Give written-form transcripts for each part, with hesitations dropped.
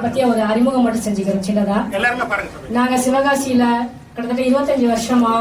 பத்தி ஒரு அறிமுகம் மட்டும் செஞ்சுக்கிறோம் சின்னதா. நாங்க சிவகாசியில கிட்டத்தட்ட 25 வருஷமா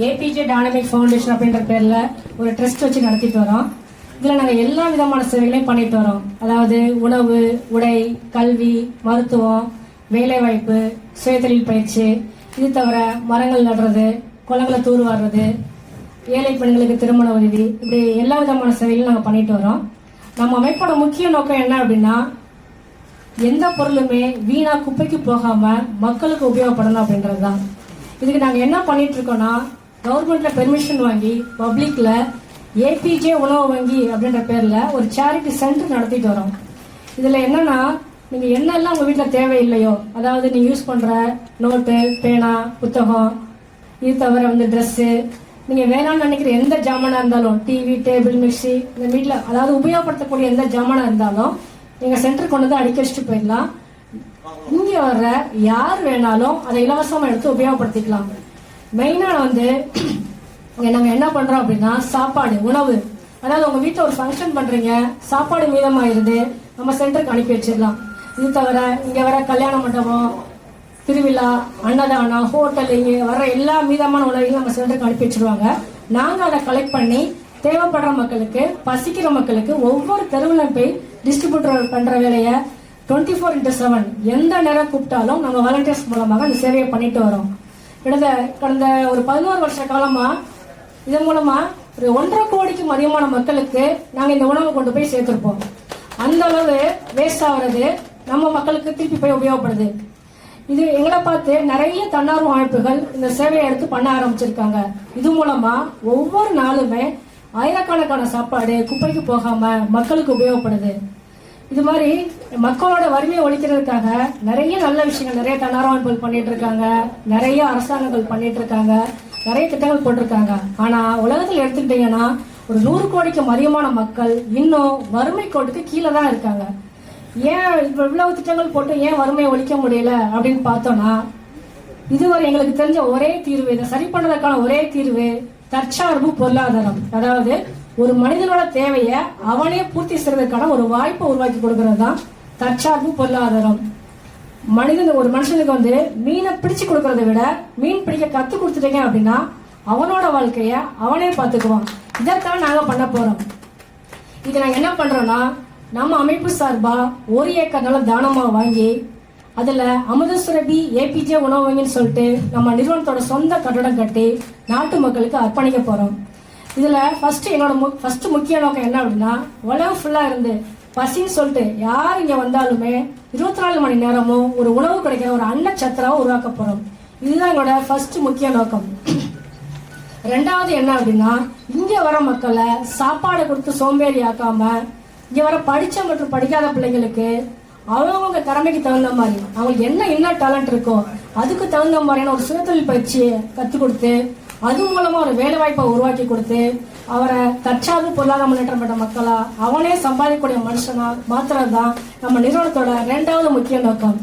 ஏபிஜே டைனமிக் ஃபவுண்டேஷன் அப்படின்ற பேர்ல ஒரு ட்ரஸ்ட் வச்சு நடத்திட்டு வரோம். இதுல நாங்க எல்லா விதமான சேவைகளையும் பண்ணிட்டு வரோம். அதாவது உணவு, உடை, கல்வி, மருத்துவம், வேலைவாய்ப்பு, சுயதொழில் பயிற்சி, இது தவிர மரங்கள் நடுறது, குளங்களை தூர்வாடுறது, ஏழை பெண்களுக்கு திருமண உதவி, இப்படி எல்லா விதமான சேவைகளும் நாங்கள் பண்ணிட்டு வரோம். நம்ம அமைப்போட முக்கிய நோக்கம் என்ன அப்படின்னா, எந்த பொருளுமே வீணா குப்பைக்கு போகாம மக்களுக்கு உபயோகப்படணும் அப்படின்றது தான். இதுக்கு நாங்கள் என்ன பண்ணிட்டு இருக்கோம்னா, கவர்மெண்ட்ல பெர்மிஷன் வாங்கி பப்ளிக்ல ஏபிஜே உணவு வங்கி அப்படின்ற பேர்ல ஒரு சேரிட்டி சென்டர் நடத்திட்டு வரோம். இதுல என்னன்னா, நீங்க என்னெல்லாம் உங்க வீட்டில் தேவையில்லையோ, அதாவது நீங்க யூஸ் பண்ற நோட்டு, பேனா, புத்தகம், இது தவிர ட்ரெஸ்ஸு, நீங்க வேணாம்னு நினைக்கிற எந்த ஜாமானா இருந்தாலும், டிவி, டேபிள், மிக்சி, இந்த வீட்டில் அதாவது உபயோகப்படுத்தக்கூடிய எந்த ஜாமானா இருந்தாலும் எங்க சென்டர் கொண்டு வந்து அடிக்க வச்சுட்டு போயிடலாம். இங்க வர்ற யார் வேணாலும் அதை இலவசமா எடுத்து உபயோகப்படுத்திக்கலாம். மெயினா நாங்க என்ன பண்றோம் அப்படின்னா, சாப்பாடு, உணவு, அதாவது உங்க வீட்டுல ஒரு ஃபங்க்ஷன் பண்றீங்க, சாப்பாடு மீதமாயிருது, நம்ம சென்டருக்கு அனுப்பி வச்சிடலாம். இது தவிர இங்க வர கல்யாண மண்டபம், திருவிழா, அன்னதானம், ஹோட்டல், இங்க வர எல்லா மீதமான உணவையும் நம்ம சென்டருக்கு அனுப்பி வச்சிருவாங்க. நாங்க அதை கலெக்ட் பண்ணி தேவைப்படுற மக்களுக்கு, பசிக்கிற மக்களுக்கு ஒவ்வொரு தெருவில் போய் டிஸ்ட்ரிபியூட்டர் பண்ற வேலையை 24/7 எந்த நேரம் கூப்பிட்டாலும் நம்ம வாலண்டியர்ஸ் மூலமாக அந்த சேவையை பண்ணிட்டு வரோம். கடந்த ஒரு 11 வருஷ காலமா இதன் மூலமா ஒரு 1.5 கோடிக்கும் அதிகமான மக்களுக்கு நாங்க இந்த உணவை கொண்டு போய் சேர்த்திருப்போம். அந்த அளவு வேஸ்ட் ஆகுறது நம்ம மக்களுக்கு திருப்பி போய் உபயோகப்படுது. இது எங்களை பார்த்து நிறைய தன்னார்வ அமைப்புகள் இந்த சேவையை எடுத்து பண்ண ஆரம்பிச்சிருக்காங்க. இது மூலமா ஒவ்வொரு நாளுமே ஆயிரக்கணக்கான சாப்பாடு குப்பைக்கு போகாம மக்களுக்கு உபயோகப்படுது. இது மாதிரி மக்களோட வறுமையை ஒழிக்கிறதுக்காக நிறைய நல்ல விஷயங்கள் நிறைய தன்னார்வ அமைப்புகள் பண்ணிட்டு இருக்காங்க, நிறைய அரசாங்கங்கள் பண்ணிட்டு இருக்காங்க, நிறைய திட்டங்கள் போட்டிருக்காங்க. ஆனா உலகத்தில் எடுத்துக்கிட்டீங்கன்னா ஒரு 100 கோடிக்கும் அதிகமான மக்கள் இன்னும் வறுமை கோட்டுக்கு கீழே தான் இருக்காங்க. ஏன் இவ்வளவு திட்டங்கள் போட்டு ஏன் வறுமையை ஒழிக்க முடியல அப்படின்னு பார்த்தோம்னா, இதுவரை எங்களுக்கு தெரிஞ்ச ஒரே தீர்வு, இதை சரி பண்றதுக்கான ஒரே தீர்வு தற்சார்பு பொருளாதாரம். அதாவது ஒரு மனிதனோட தேவையை அவனே பூர்த்தி செய்வதற்கான ஒரு வாய்ப்பை உருவாக்கி கொடுக்கறது தான் தற்சார்பு பொருளாதாரம். ஒரு மனுஷனுக்கு மீனை பிடிச்சு கொடுக்கறத விட மீன் பிடிக்க கத்து கொடுத்துட்டீங்க அப்படின்னா அவனோட வாழ்க்கைய அவனே பார்த்துக்குவான். இதைத்தான் நாங்க பண்ண போறோம். இது நாங்க என்ன பண்றோம்னா, நம்ம அமைப்பு சார்பா 1 ஏக்கர் நிலம் தானமா வாங்கி அதுல அமுதசுரபி ஏபிஜே உணவு வங்கின்னு சொல்லிட்டு நம்ம நிறுவனத்தோட சொந்த கட்டடம் கட்டி நாட்டு மக்களுக்கு அர்ப்பணிக்க போறோம். இதுல ஃபர்ஸ்ட் முக்கிய நோக்கம் என்ன அப்படின்னா, உலகம் ஃபுல்லா இருந்து பசின்னு சொல்லிட்டு யார் இங்க வந்தாலுமே 24 மணி நேரமும் ஒரு உணவு கிடைக்கிற ஒரு அன்னச்சத்திராவை உருவாக்க போறோம். இதுதான் எங்களோட ஃபர்ஸ்ட் முக்கிய நோக்கம். 2வது என்ன அப்படின்னா, இங்க வர மக்களை சாப்பாடு கொடுத்து சோம்பேறி ஆக்காம, இங்க வர படிச்ச மற்றும் படிக்காத பிள்ளைங்களுக்கு அவங்க திறமைக்கு தகுந்த மாதிரி அவங்களுக்கு என்ன டேலண்ட் இருக்கோ அதுக்கு தகுந்த மாதிரியான ஒரு சுயதொழில் பயிற்சியை கற்றுக் கொடுத்து, அது மூலமா ஒரு வேலை வாய்ப்பை உருவாக்கி கொடுத்து அவரை தற்சார்பு பொருளாதார முன்னேற்றம் பெற்ற மக்களா அவனே சம்பாதிக்கக்கூடிய மனுஷனா மாத்திரம்தான் நம்ம நிறுவனத்தோட 2வது முக்கிய நோக்கம்.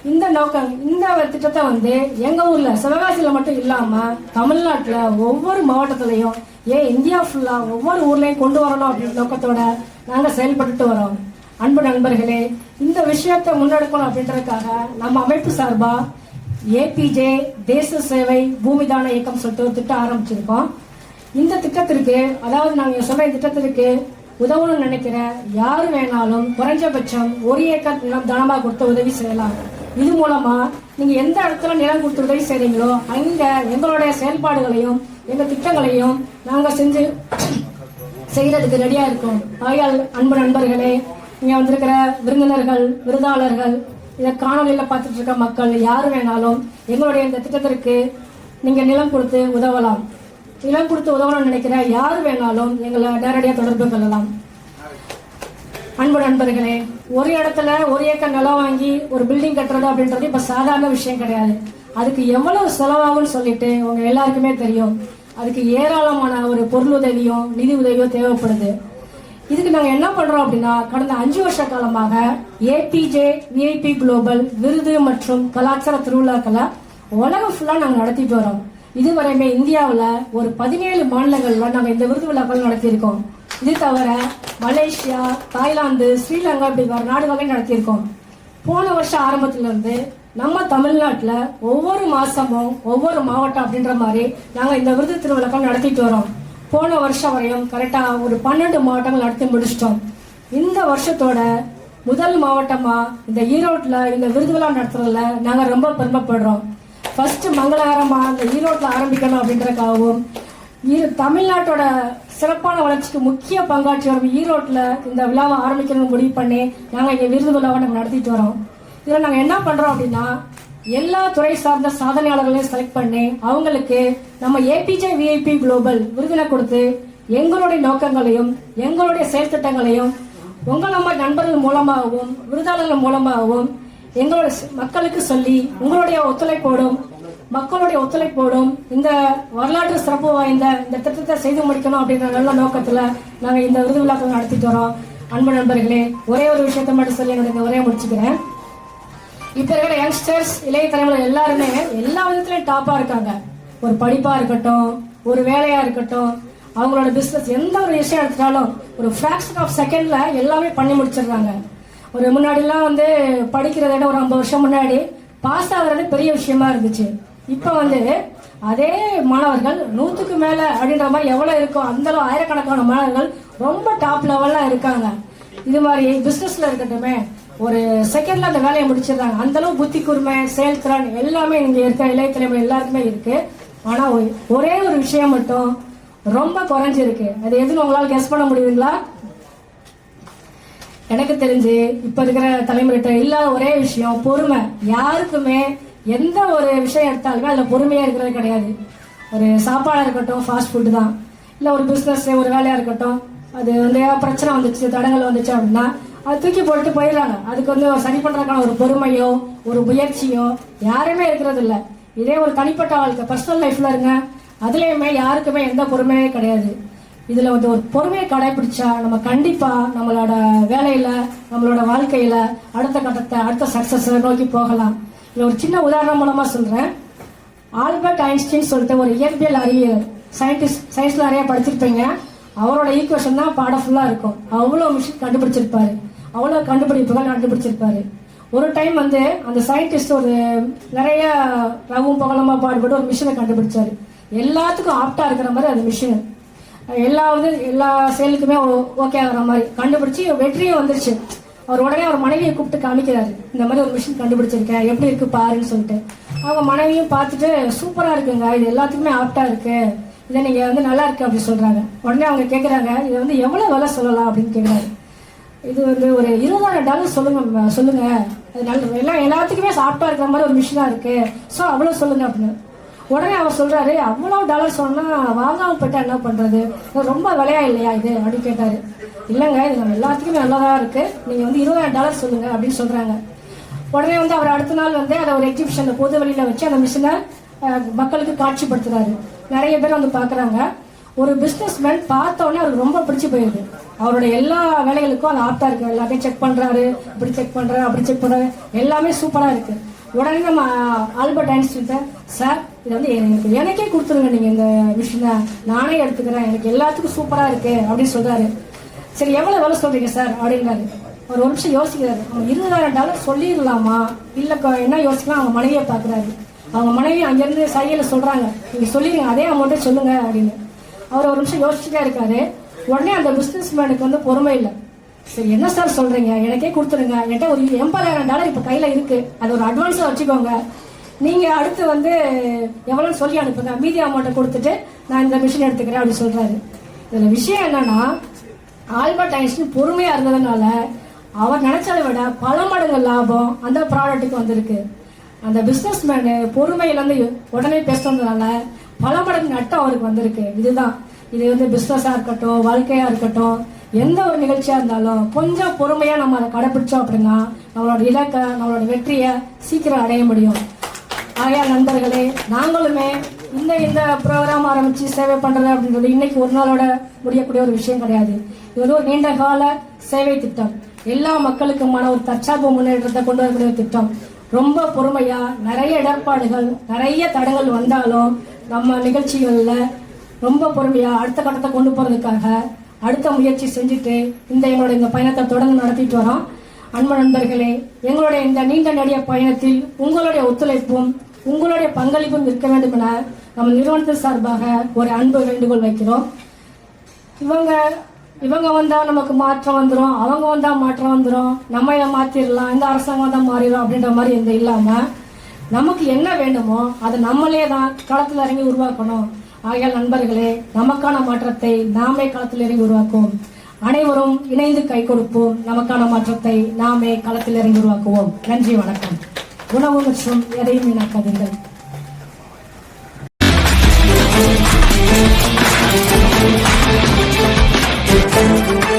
இந்த திட்டத்தை எங்க ஊர்ல சிவகாசியில மட்டும் இல்லாம தமிழ்நாட்டுல ஒவ்வொரு மாவட்டத்திலையும், இந்தியா ஃபுல்லா ஒவ்வொரு ஊர்லயும் கொண்டு வரணும் அப்படின்ற நோக்கத்தோட நாங்க செயல்பட்டு வரோம். அன்பு நண்பர்களே, இந்த விஷயத்தை முன்னெடுக்கணும் அப்படின்றதுக்காக நம்ம அமைப்பு சார்பா ஏபிஜே தேச சேவை பூமிதான இயக்கம் சொல்லிட்டு ஒரு திட்டம் ஆரம்பிச்சிருக்கோம். இந்த திட்டத்திற்கு, அதாவது நாங்க சொல்ற திட்டத்திற்கு உதவணும்னு நினைக்கிற யாரு வேணாலும் குறைஞ்சபட்சம் 1 ஏக்கர் நிலம் தானமாக கொடுத்து உதவி செய்யலாம். இது மூலமா நீங்க எந்த இடத்துல நிலம் கொடுத்து உதவி செய்றீங்களோ அங்க எங்களுடைய செயல்பாடுகளையும் எங்க திட்டங்களையும் நாங்க செய்யறதுக்கு ரெடியா இருக்கோம். ஆகையால் அன்பு நண்பர்களே, இங்க வந்திருக்கிற விருந்தினர்கள், விருதாளர்கள், இதை காணொலியில பார்த்துட்டு இருக்க மக்கள் யாரு வேணாலும் எங்களுடைய இந்த திட்டத்திற்கு நீங்க நிலம் கொடுத்து உதவலாம். நிலம் கொடுத்து உதவணும்னு நினைக்கிற யாரு வேணாலும் எங்களை நேரடியாக தொடர்பு கொள்ளலாம். அன்பு நண்பர்களே, ஒரு இடத்துல 1 ஏக்கர் நிலம் வாங்கி ஒரு பில்டிங் கட்டுறது அப்படின்றது இப்ப சாதாரண விஷயம் கிடையாது. அதுக்கு எவ்வளவு செலவாகும்னு சொல்லிட்டு உங்க எல்லாருக்குமே தெரியும். அதுக்கு ஏராளமான ஒரு பொருளுதவியும் நிதி உதவியும் தேவைப்படுது. இதுக்கு நாங்க என்ன பண்றோம் அப்படின்னா, கடந்த 5 வருஷ காலமாக ஏபிஜே விஐபி குளோபல் விருது மற்றும் கலாச்சார திருவிழாக்களை உலகம் ஃபுல்லா நாங்க நடத்திட்டு வரோம். இதுவரையுமே இந்தியாவில் ஒரு 17 மாநிலங்கள்ல நாங்க இந்த விருது விழாக்கள் நடத்தியிருக்கோம். இது தவிர மலேசியா, தாய்லாந்து, ஸ்ரீலங்கா இப்படி நாடுகளை நடத்தியிருக்கோம். போன வருஷம் ஆரம்பத்துல இருந்து நம்ம தமிழ்நாட்டுல ஒவ்வொரு மாசமும் ஒவ்வொரு மாவட்டம் அப்படின்ற மாதிரி நாங்க இந்த விருது திருவிழாக்கள் நடத்திட்டு வரோம். போன வருஷம் வரையும் கரெக்டா ஒரு 12 மாவட்டங்கள் நடத்தி முடிச்சிட்டோம். இந்த வருஷத்தோட முதல் மாவட்டமா இந்த ஈரோட்ல இந்த விருது விழா நடத்துறதுல நாங்க ரொம்ப பெருமைப்படுறோம். ஃபர்ஸ்ட் மங்களகரமா இந்த ஈரோட்ல ஆரம்பிக்கணும் அப்படின்றதுக்காகவும் தமிழ்நாட்டோட சிறப்பான வளர்ச்சிக்கு முக்கிய பங்காற்றி வரும் ஈரோட்ல இந்த விழாவை ஆரம்பிக்கணும்னு முடிவு பண்ணி நாங்க இங்க விருது விழாவை நாங்க நடத்திட்டு வரோம். இதுல நாங்க என்ன பண்றோம் அப்படின்னா எல்லா துறை சார்ந்த சாதனையாளர்களையும் செலக்ட் பண்ணி அவங்களுக்கு நம்ம ஏபிஜே விஐபி குளோபல் விருதினை கொடுத்து எங்களுடைய நோக்கங்களையும் எங்களுடைய செயல் திட்டங்களையும் உங்கள் நம்ம நண்பர்கள் மூலமாகவும் விருதாளர்கள் மூலமாகவும் எங்களோட மக்களுக்கு சொல்லி உங்களுடைய ஒத்துழைப்போடும் மக்களுடைய ஒத்துழைப்போடும் இந்த வரலாற்று சிறப்பு வாய்ந்த இந்த திட்டத்தை செய்து முடிக்கணும் அப்படின்ற நல்ல நோக்கத்துல நாங்க இந்த விருது விழாக்கள் நடத்திட்டு வரோம். அன்பு நண்பர்களே, ஒரே ஒரு விஷயத்த மட்டும் சொல்லி என்னுடைய உரையை முடிச்சுக்கிறேன். இப்ப இருக்கிற யங்ஸ்டர்ஸ் இளைய தலைமுறை எல்லாருமே எல்லா விதத்திலயும் டாப்பா இருக்காங்க. ஒரு படிப்பா இருக்கட்டும், ஒரு வேலையா இருக்கட்டும், அவங்களோட பிசினஸ் எந்த ஒரு விஷயம் எடுத்துட்டாலும் ஒரு ஃபிராக்ஷன் ஆஃப் செகண்ட்ல எல்லாமே பண்ணி முடிச்சிடுறாங்க. ஒரு முன்னாடி எல்லாம் படிக்கிறத விட ஒரு 50 வருஷம் முன்னாடி பாஸ் ஆகுறது பெரிய விஷயமா இருந்துச்சு. இப்ப அதே மாணவர்கள் 100க்கு மேல அப்படின்ற மாதிரி எவ்வளவு இருக்கும் அந்த அளவு ஆயிரக்கணக்கான மாணவர்கள் ரொம்ப டாப் லெவல்ல இருக்காங்க. இது மாதிரி பிசினஸ்ல இருக்கட்டுமே ஒரு செகண்ட்ல அந்த வேலையை முடிச்சிடுறாங்க. அந்த அளவு புத்தி கூர்மை, செயல்திறன் எல்லாமே இங்க இருக்க இளைய தலைமுறை எல்லாருக்குமே இருக்கு. ஆனா ஒரே ஒரு விஷயம் மட்டும் ரொம்ப குறைஞ்சிருக்கு. அது எதுன்னு உங்களால கெஸ் பண்ண முடியுங்களா? எனக்கு தெரிஞ்சு இப்ப இருக்கிற தலைமுறைகிட்ட இல்லாத ஒரே விஷயம் பொறுமை. யாருக்குமே எந்த ஒரு விஷயம் எடுத்தாலுமே அதுல பொறுமையா இருக்கிறது கிடையாது. ஒரு சாப்பாடா இருக்கட்டும், ஃபாஸ்ட் ஃபுட் தான், இல்ல ஒரு பிசினஸ் ஒரு வேலையா இருக்கட்டும், அது பிரச்சனை வந்துச்சு, தடங்கள் வந்துச்சு அப்படின்னா அது தூக்கி போட்டு போயிடுறாங்க. அதுக்கு சரி பண்றதுக்கான ஒரு பொறுமையோ ஒரு முயற்சியோ யாருமே இருக்கிறது இல்ல. இதே ஒரு தனிப்பட்ட வாழ்க்கை பர்சனல் லைஃப்ல இருங்க, அதுலயுமே யாருக்குமே எந்த பொறுமையே கிடையாது. இதுல ஒரு பொறுமையை கடைபிடிச்சா நம்ம கண்டிப்பா நம்மளோட வேலையில நம்மளோட வாழ்க்கையில அடுத்த கட்டத்தை அடுத்த சக்சஸ் நோக்கி போகலாம். ஒரு சின்ன உதாரணம் மூலமா சொல்றேன். ஆல்பர்ட் ஐன்ஸ்டீன் சொல்லிட்டு ஒரு இயற்பியல் அறிவியல் சயின்ஸ்ல நிறைய படிச்சிருப்பீங்க. அவரோட ஈக்குவேஷன் தான் பாடம் ஃபுல்லா இருக்கும். அவ்வளவு மிஷின் கண்டுபிடிச்சிருப்பாரு, அவ்வளவு கண்டுபிடிப்புகள் கண்டுபிடிச்சிருப்பாரு. ஒரு டைம் அந்த சயின்டிஸ்ட் ஒரு நிறைய ரவும் பகலமா பாடுபட்டு ஒரு மிஷினை கண்டுபிடிச்சாரு. எல்லாத்துக்கும் ஆப்டா இருக்கிற மாதிரி அந்த மிஷின் எல்லா செயலுக்குமே ஓகே ஆகிற மாதிரி கண்டுபிடிச்சு வெற்றியும் வந்துருச்சு. அவர் உடனே அவர் மனைவியை கூப்பிட்டு காமிக்கிறாரு, இந்த மாதிரி ஒரு மிஷின் கண்டுபிடிச்சிருக்கேன், எப்படி இருக்கு பாருன்னு சொல்லிட்டு. அவங்க மனைவியும் பார்த்துட்டு சூப்பரா இருக்குங்க, இது எல்லாத்துக்குமே ஆப்டா இருக்கு, இதை நீங்க நல்லா இருக்கு அப்படின்னு சொல்றாங்க. உடனே அவங்க கேட்கறாங்க, இது எவ்வளவு விலை சொல்லலாம் அப்படின்னு கேட்கிறாரு. இது ஒரு $20,000 சொல்லுங்க, எல்லாம் எல்லாத்துக்குமே ஆப்டா இருக்கிற மாதிரி ஒரு மிஷினா இருக்கு, சோ அவ்வளவு சொல்லுங்க அப்படின்னு. உடனே அவர் சொல்றாரு, அவ்வளவு டாலர் சொன்னா வாங்காம போயிட்டா என்ன பண்றது, ரொம்ப விலையா இல்லையா இது அப்படின்னு கேட்டாரு. இல்லங்க, இது நம்ம எல்லாத்துக்குமே நல்லதா இருக்கு, நீங்க $20,000 சொல்லுங்க அப்படின்னு சொல்றாங்க. உடனே அவர் அடுத்த நாள் அதை ஒரு எக்ஸிபிஷன்ல பொது வெளியில வச்சு அந்த மிஷினை மக்களுக்கு காட்சிப்படுத்துறாரு. நிறைய பேர் பாக்குறாங்க. ஒரு பிசினஸ் மேன் பார்த்த உடனே அவருக்கு ரொம்ப பிடிச்சு போயிருது. அவருடைய எல்லா வேலைகளுக்கும் அது ஆப்டா இருக்கு. எல்லாத்தையும் செக் பண்றாரு, இப்படி செக் பண்றாரு, அப்படி செக் பண்றாரு, எல்லாமே சூப்பரா இருக்கு. உடனே நம்ம ஆல்பர்ட் ஐன்ஸ்டீன், சார் இது எனக்கே கொடுத்துருங்க, நீங்க இந்த மிஷினை நானே எடுத்துக்கிறேன், எனக்கு எல்லாத்துக்கும் சூப்பரா இருக்கு அப்படின்னு சொல்றாரு. சரி, எவ்வளவு வேலை சொல்றீங்க சார் அப்படின்னாரு. ஒரு நிமிஷம் யோசிக்கிறாரு. அவங்க $20,000 சொல்லிடலாமா இல்ல என்ன யோசிக்கலாம். அவங்க மனைவியை பாக்குறாரு. அவங்க மனைவி அங்கிருந்து சையில சொல்றாங்க, நீங்க சொல்லிருங்க, அதே அமௌண்ட்டே சொல்லுங்க அப்படின்னு. அவர் ஒரு நிமிஷம் யோசிச்சுட்டே இருக்காரு. உடனே அந்த பிசினஸ் மேனுக்கு பொறுமை இல்லை. சரி, என்ன சார் சொல்றீங்க, எனக்கே கொடுத்துருங்க, என்கிட்ட ஒரு $80,000 இப்ப கையில இருக்கு, அது ஒரு அட்வான்ஸா வச்சுக்கோங்க, நீங்க அடுத்து எவ்வளவு சொல்லி அனுப்புங்க, மீதி அமௌண்ட்டை கொடுத்துட்டு நான் இந்த மிஷின் எடுத்துக்கிறேன் அப்படின்னு சொல்றாரு. இதுல விஷயம் என்னன்னா, ஆல்பர்ட் ஐன்ஸ்டீன் பொறுமையா இருந்ததுனால அவர் நினைச்சதை விட பல மடங்கு லாபம் அந்த ப்ராடக்ட்டுக்கு வந்திருக்கு. அந்த பிசினஸ் மேனு பொறுமையில உடனே பேசுறதுனால பல மடங்கு நட்டம் அவருக்கு வந்திருக்கு. இதுதான் இது பிசினஸா இருக்கட்டும், வாழ்க்கையா இருக்கட்டும், எந்த ஒரு நிகழ்ச்சியா இருந்தாலும் கொஞ்சம் பொறுமையா நம்ம அதை கடைபிடிச்சோம் அப்படின்னா நம்மளோட இலக்கை நம்மளோட வெற்றியை சீக்கிரம் அடைய முடியும். ஆகையா நண்பர்களே, நாங்களுமே இந்த ப்ரோக்ராம் ஆரம்பிச்சு சேவை பண்றது அப்படின்றது இன்னைக்கு ஒரு நாளோட முடியக்கூடிய ஒரு விஷயம் கிடையாது. இது ஒரு நீண்ட கால சேவை திட்டம். எல்லா மக்களுக்குமான ஒரு தற்சார்பு முன்னேற்றத்தை கொண்டு வரக்கூடிய ஒரு திட்டம். ரொம்ப பொறுமையா, நிறைய இடர்பாடுகள் நிறைய தடங்கள் வந்தாலும் நம்ம நிகழ்ச்சிகள்ல ரொம்ப பொறுமையா அடுத்த கட்டத்தை கொண்டு போறதுக்காக அடுத்த முயற்சி செஞ்சுட்டு எங்களோட இந்த பயணத்தை தொடர்ந்து நடத்திட்டு வரோம். அன்பு நண்பர்களே, எங்களுடைய இந்த நீண்ட நெடிய பயணத்தில் உங்களுடைய ஒத்துழைப்பும் உங்களுடைய பங்களிப்பும் இருக்க வேண்டும் என நம்ம நிறுவனத்தின் சார்பாக ஒரு அன்பு வேண்டுகோள் வைக்கிறோம். இவங்க வந்தா நமக்கு மாற்றம் வந்துடும், அவங்க வந்தா மாற்றம் வந்துடும், நம்ம இதை மாத்திரலாம், இந்த அரசாங்கம் தான் மாறிடும் அப்படின்ற மாதிரி எந்த இல்லாம நமக்கு என்ன வேண்டுமோ அதை நம்மளே தான் களத்தில் இறங்கி உருவாக்கணும். ஆகையால் நண்பர்களே, நமக்கான மாற்றத்தை நாமே களத்தில் இறங்கி உருவாக்குவோம். அனைவரும் இணைந்து கை கொடுப்போம். நமக்கான மாற்றத்தை நாமே களத்தில் இறங்கி உருவாக்குவோம். நன்றி, வணக்கம். உணவு மற்றும் எதையும் இணக்காதீர்கள்.